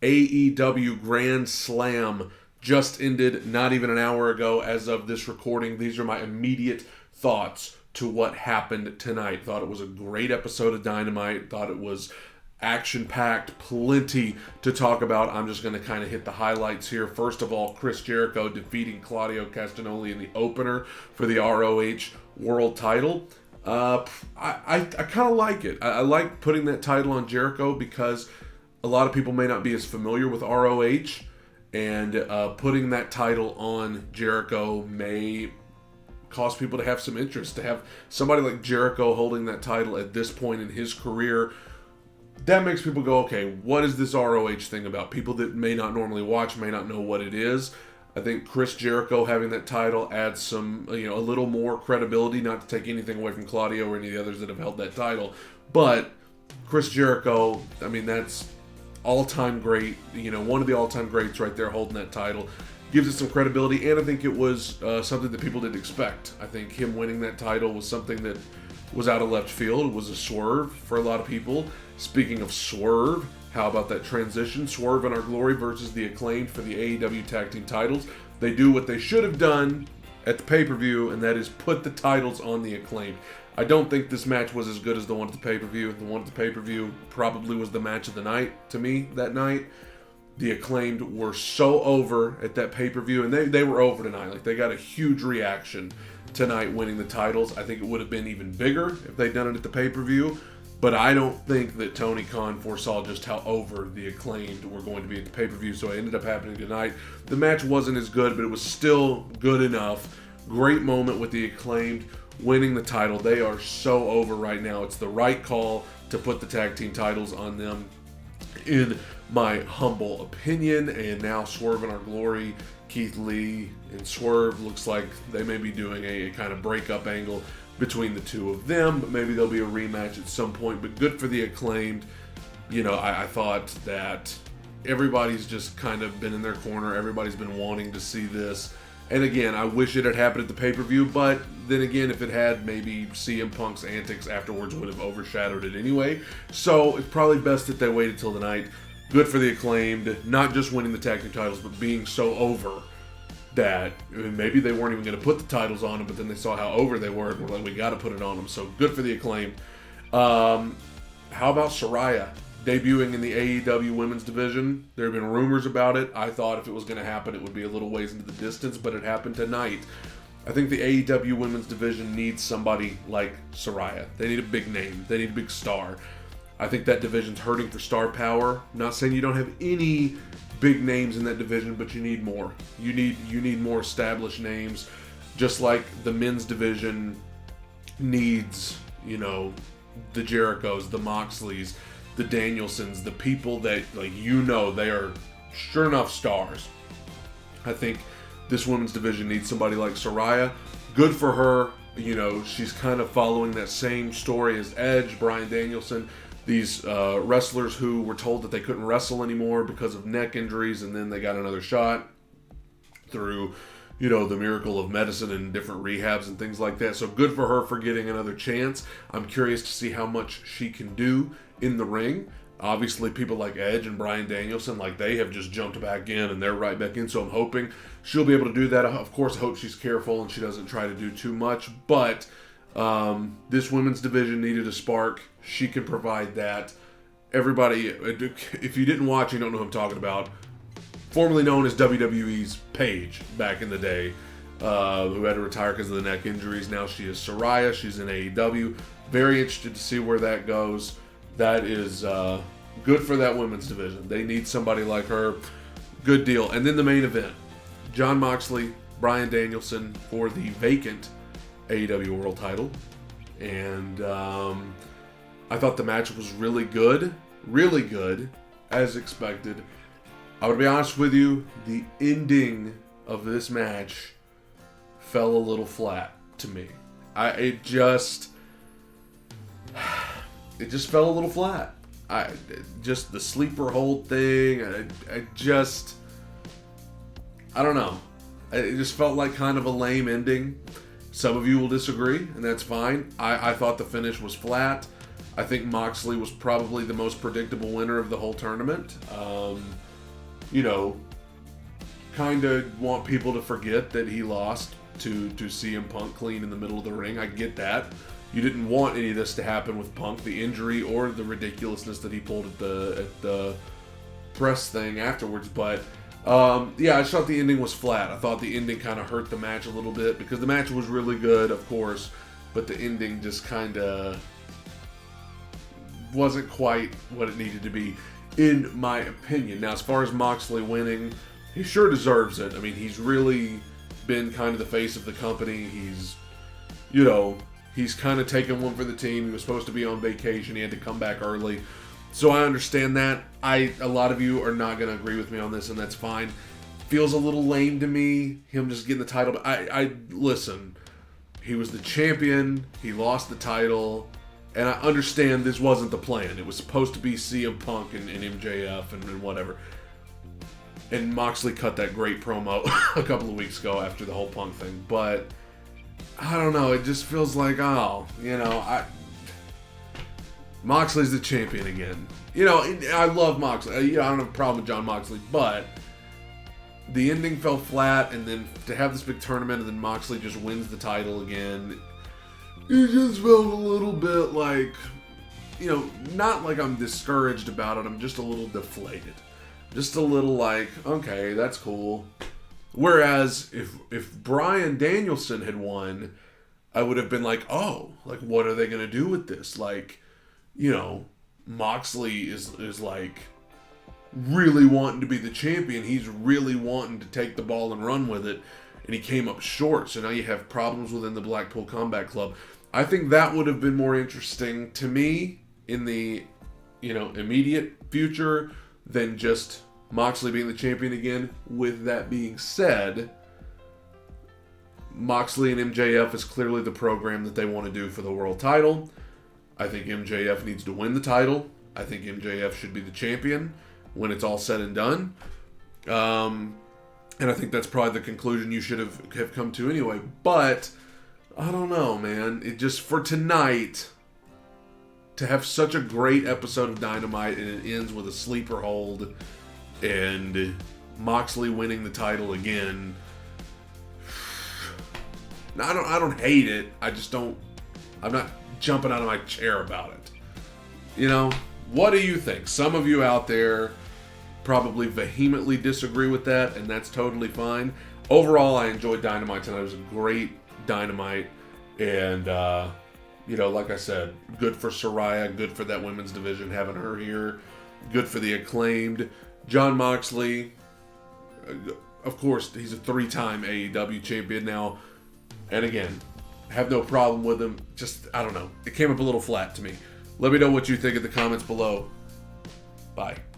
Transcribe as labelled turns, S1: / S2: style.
S1: AEW Grand Slam just ended not even an hour ago as of this recording. These are my immediate thoughts to what happened tonight. Thought it was a great episode of Dynamite. Thought it was action-packed, plenty to talk about. I'm just going to kind of hit the highlights here. First of all, Chris Jericho defeating Claudio Castanoli in the opener for the ROH World title. I kind of like it. I like putting that title on Jericho because a lot of people may not be as familiar with ROH, and putting that title on Jericho may cause people to have some interest. To have somebody like Jericho holding that title at this point in his career, that makes people go, okay, what is this ROH thing about? People that may not normally watch may not know what it is. I think Chris Jericho having that title adds some, a little more credibility, not to take anything away from Claudio or any of the others that have held that title. But Chris Jericho, I mean, that's all-time great, one of the all-time greats right there holding that title. Gives it some credibility, and I think it was something that people didn't expect. I think him winning that title was something that was out of left field. It was a swerve for a lot of people. Speaking of swerve, how about that transition? Swerve and Our Glory versus the Acclaimed for the AEW Tag Team titles. They do what they should have done at the pay-per-view, and that is put the titles on the Acclaimed. I don't think this match was as good as the one at the pay-per-view. The one at the pay-per-view probably was the match of the night to me that night. The Acclaimed were so over at that pay-per-view, and they were over tonight. Like, they got a huge reaction tonight winning the titles. I think it would have been even bigger if they'd done it at the pay-per-view. But I don't think that Tony Khan foresaw just how over the Acclaimed were going to be at the pay-per-view, so it ended up happening tonight. The match wasn't as good, but it was still good enough. Great moment with the Acclaimed winning the title. They are so over right now. It's the right call to put the tag team titles on them, in my humble opinion. And now Swerve and Our Glory, Keith Lee and Swerve, looks like they may be doing a kind of breakup angle between the two of them, but maybe there'll be a rematch at some point. But good for the Acclaimed. I thought that everybody's just kind of been in their corner. Everybody's been wanting to see this. And again, I wish it had happened at the pay-per-view, but then again, if it had, maybe CM Punk's antics afterwards would have overshadowed it anyway. So it's probably best that they waited till tonight. Good for the Acclaimed, not just winning the tag team titles, but being so over that maybe they weren't even going to put the titles on them, but then they saw how over they were, and were like, we got to put it on them. So good for the Acclaimed. How about Soraya debuting in the AEW women's division? There have been rumors about it. I thought if it was going to happen, it would be a little ways into the distance, but it happened tonight. I think the AEW women's division needs somebody like Soraya. They need a big name. They need a big star. I think that division's hurting for star power. I'm not saying you don't have any big names in that division, but you need more. You need more established names, just like the men's division needs, the Jerichos, the Moxleys, the Danielsons, the people that, they are sure enough stars. I think this women's division needs somebody like Soraya. Good for her. She's kind of following that same story as Edge, Bryan Danielson. These wrestlers who were told that they couldn't wrestle anymore because of neck injuries, and then they got another shot through, the miracle of medicine and different rehabs and things like that. So good for her for getting another chance. I'm curious to see how much she can do in the ring. Obviously, people like Edge and Bryan Danielson, they have just jumped back in, and they're right back in. So I'm hoping she'll be able to do that. Of course, I hope she's careful and she doesn't try to do too much. But this women's division needed a spark. She can provide that. Everybody, if you didn't watch, you don't know who I'm talking about. Formerly known as WWE's Paige back in the day, who had to retire because of the neck injuries. Now she is Soraya. She's in AEW. Very interested to see where that goes. That is good for that women's division. They need somebody like her. Good deal. And then the main event. Jon Moxley, Bryan Danielson for the vacant AEW World title. And I thought the match was really good, as expected. I would be honest with you, the ending of this match fell a little flat to me. It just fell a little flat. Just the sleeper hold thing. I don't know. It just felt like kind of a lame ending. Some of you will disagree, and that's fine. I thought the finish was flat. I think Moxley was probably the most predictable winner of the whole tournament. you know, kind of want people to forget that he lost to CM Punk clean in the middle of the ring. I get that. You didn't want any of this to happen with Punk, the injury or the ridiculousness that he pulled at the press thing afterwards. But yeah, I just thought the ending was flat. I thought the ending kind of hurt the match a little bit because the match was really good, of course, but the ending just kind of wasn't quite what it needed to be, in my opinion. Now, as far as Moxley winning, he sure deserves it. I mean, he's really been kind of the face of the company. He's, you know, he's kind of taken one for the team. He was supposed to be on vacation. He had to come back early. So I understand that. A lot of you are not going to agree with me on this, and that's fine. Feels a little lame to me, him just getting the title. But I listen, he was the champion. He lost the title. And I understand this wasn't the plan. It was supposed to be CM Punk and MJF and whatever. And Moxley cut that great promo a couple of weeks ago after the whole Punk thing. But I don't know. It just feels like, oh, you know, Moxley's the champion again. You know, I love Moxley. You know, I don't have a problem with Jon Moxley. But the ending fell flat. And then to have this big tournament and then Moxley just wins the title again, it just felt a little bit like, you know, not like I'm discouraged about it. I'm just a little deflated. Just a little like, okay, that's cool. Whereas if Bryan Danielson had won, I would have been like, oh, like, what are they going to do with this? Like, you know, Moxley is like really wanting to be the champion. He's really wanting to take the ball and run with it. And he came up short. So now you have problems within the Blackpool Combat Club. I think that would have been more interesting to me in the, you know, immediate future than just Moxley being the champion again. With that being said, Moxley and MJF is clearly the program that they want to do for the world title. I think MJF needs to win the title. I think MJF should be the champion when it's all said and done. And I think that's probably the conclusion you should have come to anyway. But I don't know, man. It just, for tonight, to have such a great episode of Dynamite and it ends with a sleeper hold and Moxley winning the title again. Now, I don't hate it. I just don't. I'm not jumping out of my chair about it. You know, what do you think? Some of you out there probably vehemently disagree with that, and that's totally fine. Overall, I enjoyed Dynamite tonight. It was a great Dynamite, and you know, like I said, good for Soraya, good for that women's division having her here, good for the Acclaimed. Jon Moxley, of course, he's a 3-time AEW champion now, and again, have no problem with him. Just, I don't know, it came up a little flat to me. Let me know what you think in the comments below. Bye.